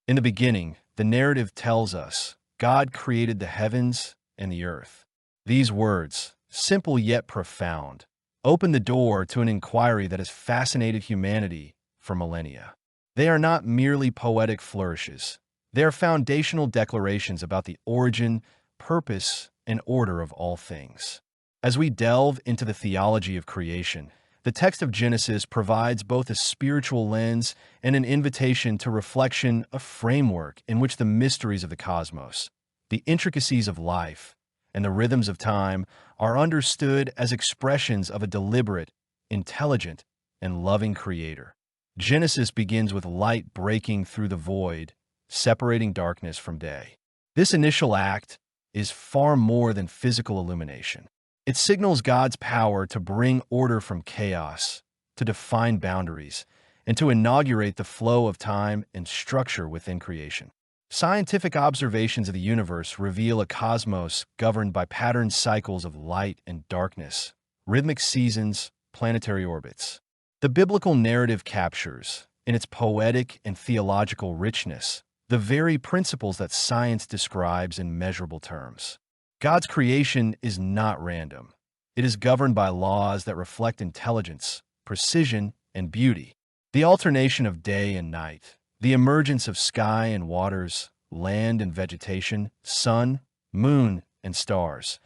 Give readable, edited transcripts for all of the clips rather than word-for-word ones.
In the beginning, the narrative tells us God created the heavens and the earth. These words, simple yet profound, open the door to an inquiry that has fascinated humanity for millennia. They are not merely poetic flourishes. They are foundational declarations about the origin, purpose, and order of all things. As we delve into the theology of creation, the text of Genesis provides both a spiritual lens and an invitation to reflection, a framework in which the mysteries of the cosmos, the intricacies of life, and the rhythms of time are understood as expressions of a deliberate, intelligent, and loving Creator. Genesis begins with light breaking through the void, separating darkness from day. This initial act is far more than physical illumination. It signals God's power to bring order from chaos, to define boundaries, and to inaugurate the flow of time and structure within creation. Scientific observations of the universe reveal a cosmos governed by patterned cycles of light and darkness, rhythmic seasons, planetary orbits. The biblical narrative captures, in its poetic and theological richness, the very principles that science describes in measurable terms. God's creation is not random. It is governed by laws that reflect intelligence, precision, and beauty. The alternation of day and night, the emergence of sky and waters, land and vegetation, sun, moon, and stars,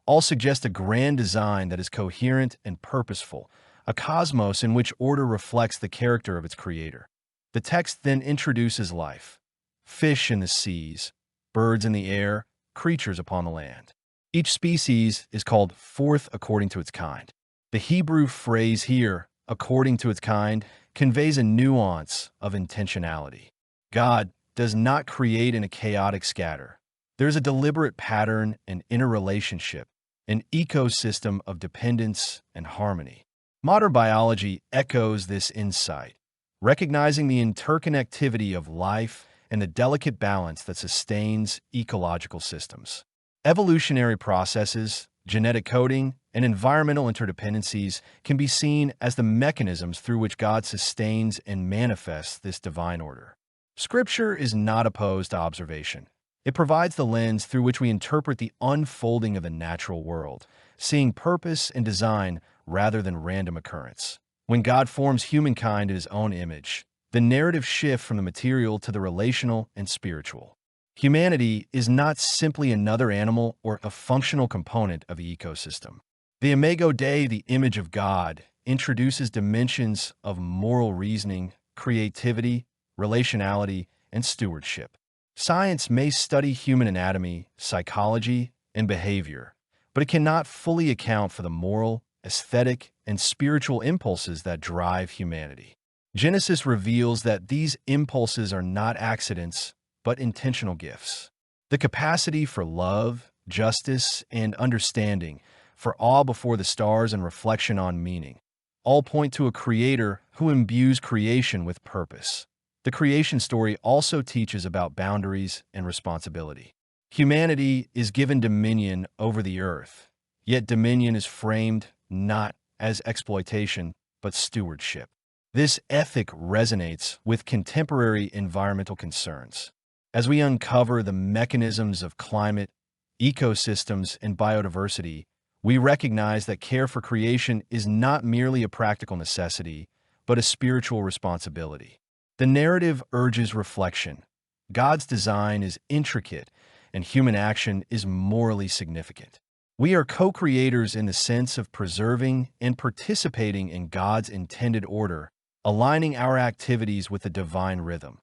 all suggest a grand design that is coherent and purposeful, a cosmos in which order reflects the character of its creator. The text then introduces life: fish in the seas, birds in the air, creatures upon the land. Each species is called forth according to its kind. The Hebrew phrase here, according to its kind, conveys a nuance of intentionality. God does not create in a chaotic scatter. There is a deliberate pattern and interrelationship, an ecosystem of dependence and harmony. Modern biology echoes this insight, recognizing the interconnectivity of life and the delicate balance that sustains ecological systems. Evolutionary processes, genetic coding, and environmental interdependencies can be seen as the mechanisms through which God sustains and manifests this divine order. Scripture is not opposed to observation. It provides the lens through which we interpret the unfolding of the natural world, seeing purpose and design rather than random occurrence. When God forms humankind in His own image, the narrative shifts from the material to the relational and spiritual. Humanity is not simply another animal or a functional component of the ecosystem. The Imago Dei, the image of God, introduces dimensions of moral reasoning, creativity, relationality, and stewardship. Science may study human anatomy, psychology, and behavior, but it cannot fully account for the moral, aesthetic, and spiritual impulses that drive humanity. Genesis reveals that these impulses are not accidents, but intentional gifts. The capacity for love, justice, and understanding, for awe before the stars and reflection on meaning, all point to a creator who imbues creation with purpose. The creation story also teaches about boundaries and responsibility. Humanity is given dominion over the earth, yet dominion is framed not as exploitation, but stewardship. This ethic resonates with contemporary environmental concerns. As we uncover the mechanisms of climate, ecosystems, and biodiversity, we recognize that care for creation is not merely a practical necessity, but a spiritual responsibility. The narrative urges reflection. God's design is intricate, and human action is morally significant. We are co-creators in the sense of preserving and participating in God's intended order, aligning our activities with the divine rhythm.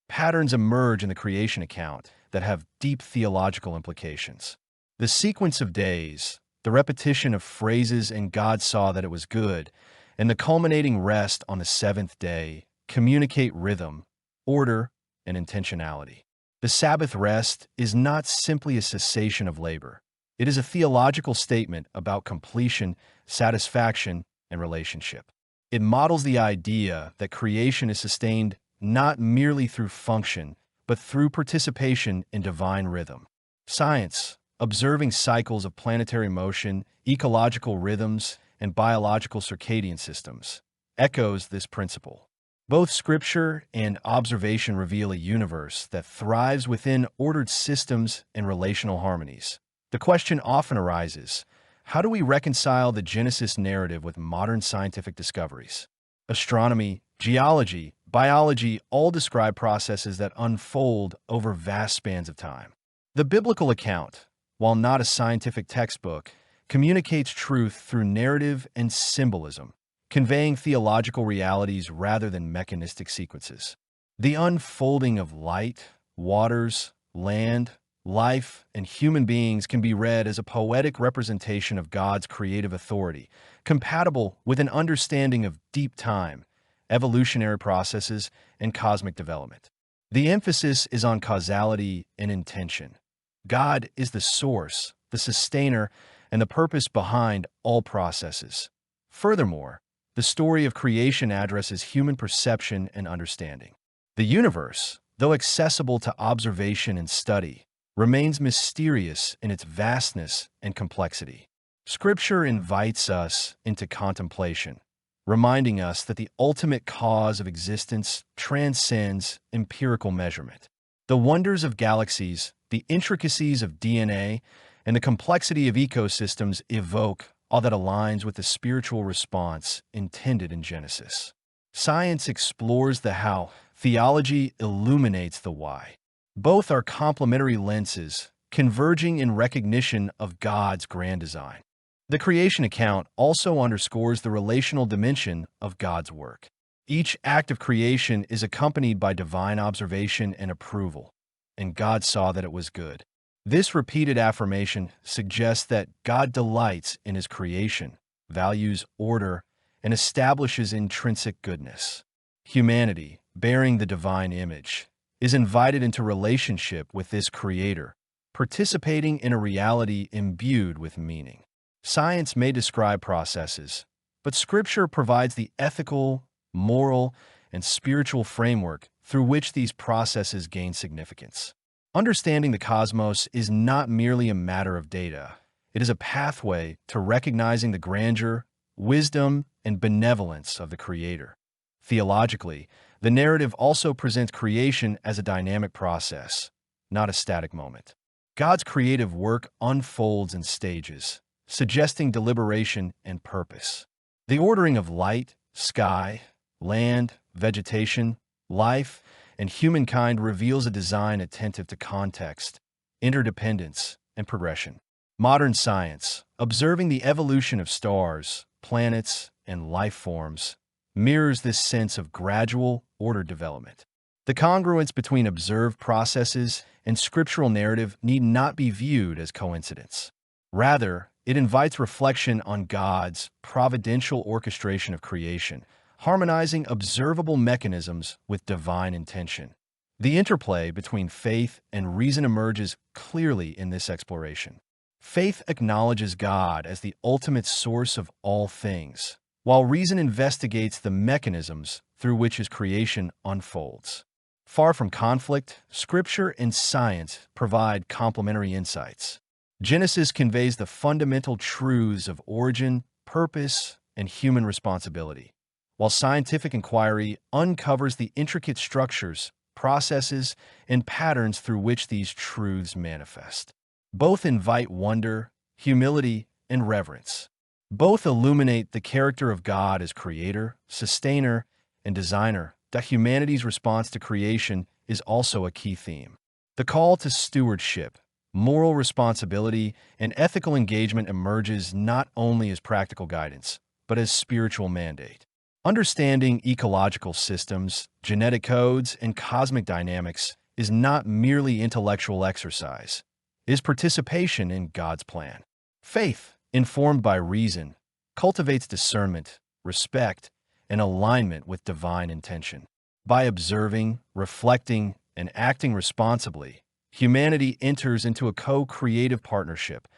Patterns emerge in the creation account that have deep theological implications. The sequence of days, the repetition of phrases "and God saw that it was good," and the culminating rest on the seventh day communicate rhythm, order, and intentionality. The Sabbath rest is not simply a cessation of labor. It is a theological statement about completion, satisfaction, and relationship. It models the idea that creation is sustained not merely through function, but through participation in divine rhythm. Science, observing cycles of planetary motion, ecological rhythms, and biological circadian systems, echoes this principle. Both scripture and observation reveal a universe that thrives within ordered systems and relational harmonies. The question often arises, how do we reconcile the Genesis narrative with modern scientific discoveries? Astronomy, geology, biology all describe processes that unfold over vast spans of time. The biblical account, while not a scientific textbook, communicates truth through narrative and symbolism, conveying theological realities rather than mechanistic sequences. The unfolding of light, waters, land, life, and human beings can be read as a poetic representation of God's creative authority, compatible with an understanding of deep time, evolutionary processes, and cosmic development. The emphasis is on causality and intention. God is the source, the sustainer, and the purpose behind all processes. Furthermore, the story of creation addresses human perception and understanding. The universe, though accessible to observation and study, remains mysterious in its vastness and complexity. Scripture invites us into contemplation, reminding us that the ultimate cause of existence transcends empirical measurement. The wonders of galaxies, the intricacies of DNA, and the complexity of ecosystems evoke all that aligns with the spiritual response intended in Genesis. Science explores the how, theology illuminates the why. Both are complementary lenses, converging in recognition of God's grand design. The creation account also underscores the relational dimension of God's work. Each act of creation is accompanied by divine observation and approval, and God saw that it was good. This repeated affirmation suggests that God delights in his creation, values order, and establishes intrinsic goodness. Humanity, bearing the divine image, is invited into relationship with this creator, participating in a reality imbued with meaning. Science may describe processes, but Scripture provides the ethical, moral, and spiritual framework through which these processes gain significance. Understanding the cosmos is not merely a matter of data. It is a pathway to recognizing the grandeur, wisdom, and benevolence of the Creator. Theologically, the narrative also presents creation as a dynamic process, not a static moment. God's creative work unfolds in stages, suggesting deliberation and purpose. The ordering of light, sky, land, vegetation, life, and humankind reveals a design attentive to context, interdependence, and progression. Modern science, observing the evolution of stars, planets, and life forms, mirrors this sense of gradual, ordered development. The congruence between observed processes and scriptural narrative need not be viewed as coincidence. Rather, it invites reflection on God's providential orchestration of creation, harmonizing observable mechanisms with divine intention. The interplay between faith and reason emerges clearly in this exploration. Faith acknowledges God as the ultimate source of all things, while reason investigates the mechanisms through which his creation unfolds. Far from conflict, Scripture and science provide complementary insights. Genesis conveys the fundamental truths of origin, purpose, and human responsibility, while scientific inquiry uncovers the intricate structures, processes, and patterns through which these truths manifest. Both invite wonder, humility, and reverence. Both illuminate the character of God as creator, sustainer, and designer. That humanity's response to creation is also a key theme. The call to stewardship, moral responsibility, and ethical engagement emerges not only as practical guidance, but as spiritual mandate. Understanding ecological systems, genetic codes, and cosmic dynamics is not merely intellectual exercise. It is participation in God's plan. Faith, informed by reason, cultivates discernment, respect, and alignment with divine intention. By observing, reflecting, and acting responsibly, humanity enters into a co-creative partnership,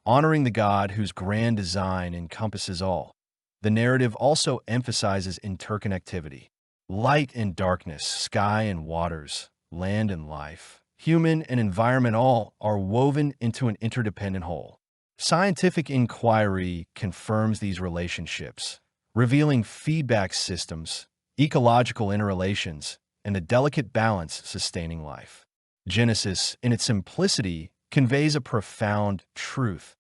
honoring the God whose grand design encompasses all. The narrative also emphasizes interconnectivity. Light and darkness, sky and waters, land and life, human and environment all are woven into an interdependent whole. Scientific inquiry confirms these relationships, revealing feedback systems, ecological interrelations, and the delicate balance sustaining life. Genesis, in its simplicity, conveys a profound truth.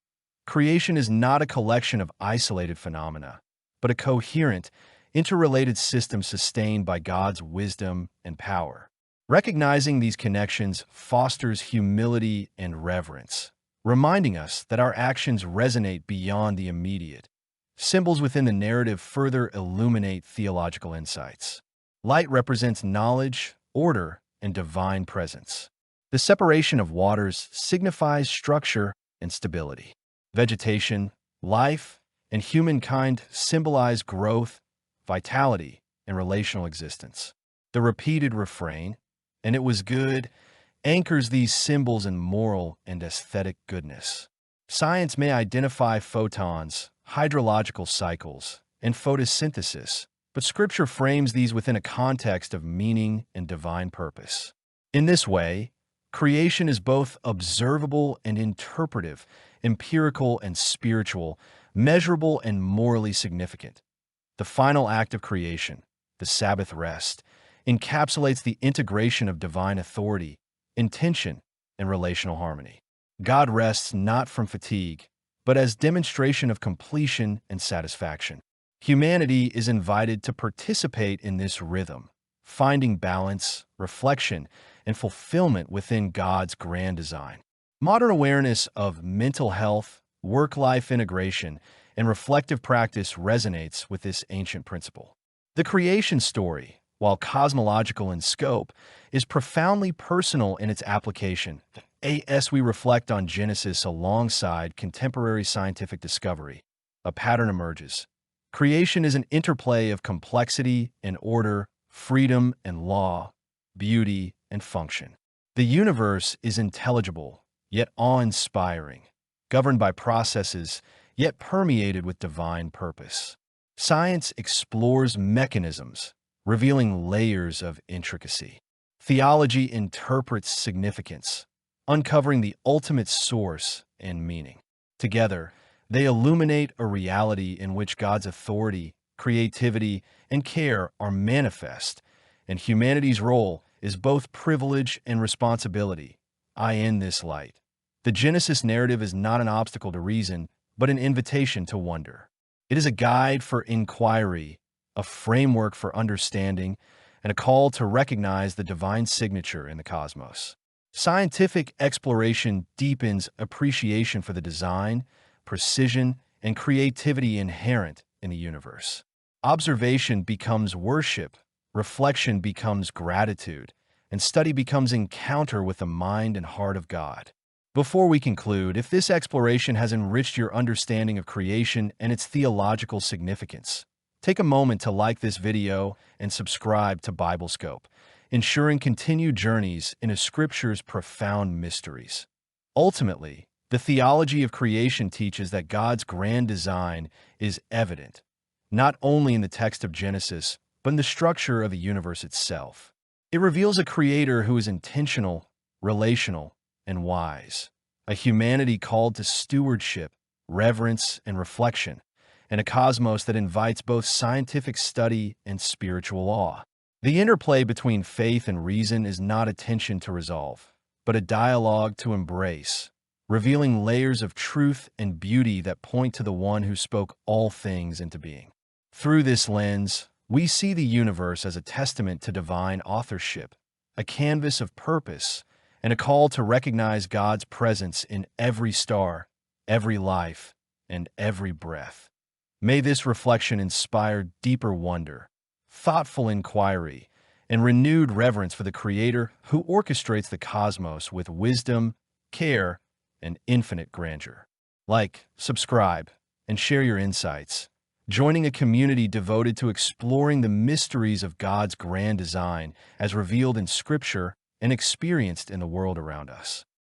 Creation is not a collection of isolated phenomena, but a coherent, interrelated system sustained by God's wisdom and power. Recognizing these connections fosters humility and reverence, reminding us that our actions resonate beyond the immediate. Symbols within the narrative further illuminate theological insights. Light represents knowledge, order, and divine presence. The separation of waters signifies structure and stability. Vegetation, life, and humankind symbolize growth, vitality, and relational existence. The repeated refrain, "and it was good," anchors these symbols in moral and aesthetic goodness. Science may identify photons, hydrological cycles, and photosynthesis, but Scripture frames these within a context of meaning and divine purpose. In this way, creation is both observable and interpretive, empirical and spiritual, measurable and morally significant. The final act of creation, the Sabbath rest, encapsulates the integration of divine authority, intention, and relational harmony. God rests not from fatigue, but as demonstration of completion and satisfaction. Humanity is invited to participate in this rhythm, finding balance, reflection, and fulfillment within God's grand design. Modern awareness of mental health, work-life integration, and reflective practice resonates with this ancient principle. The creation story, while cosmological in scope, is profoundly personal in its application. As we reflect on Genesis alongside contemporary scientific discovery, a pattern emerges. Creation is an interplay of complexity and order, freedom and law, beauty and function. The universe is intelligible, yet awe-inspiring, governed by processes, yet permeated with divine purpose. Science explores mechanisms, revealing layers of intricacy. Theology interprets significance, uncovering the ultimate source and meaning. Together, they illuminate a reality in which God's authority, creativity, and care are manifest, and humanity's role is both privilege and responsibility. In this light, the Genesis narrative is not an obstacle to reason, but an invitation to wonder. It is a guide for inquiry, a framework for understanding, and a call to recognize the divine signature in the cosmos. Scientific exploration deepens appreciation for the design, precision, and creativity inherent in the universe. Observation becomes worship, reflection becomes gratitude, and study becomes encounter with the mind and heart of God. Before we conclude, if this exploration has enriched your understanding of creation and its theological significance, take a moment to like this video and subscribe to BibleScope, ensuring continued journeys into Scripture's profound mysteries. Ultimately, the theology of creation teaches that God's grand design is evident, not only in the text of Genesis, but in the structure of the universe itself. It reveals a creator who is intentional, relational, and wise, a humanity called to stewardship, reverence, and reflection, and a cosmos that invites both scientific study and spiritual awe. The interplay between faith and reason is not a tension to resolve, but a dialogue to embrace, revealing layers of truth and beauty that point to the one who spoke all things into being. Through this lens, we see the universe as a testament to divine authorship, a canvas of purpose, and a call to recognize God's presence in every star, every life, and every breath. May this reflection inspire deeper wonder, thoughtful inquiry, and renewed reverence for the Creator who orchestrates the cosmos with wisdom, care, and infinite grandeur. Like, subscribe, and share your insights, joining a community devoted to exploring the mysteries of God's grand design as revealed in Scripture and experienced in the world around us.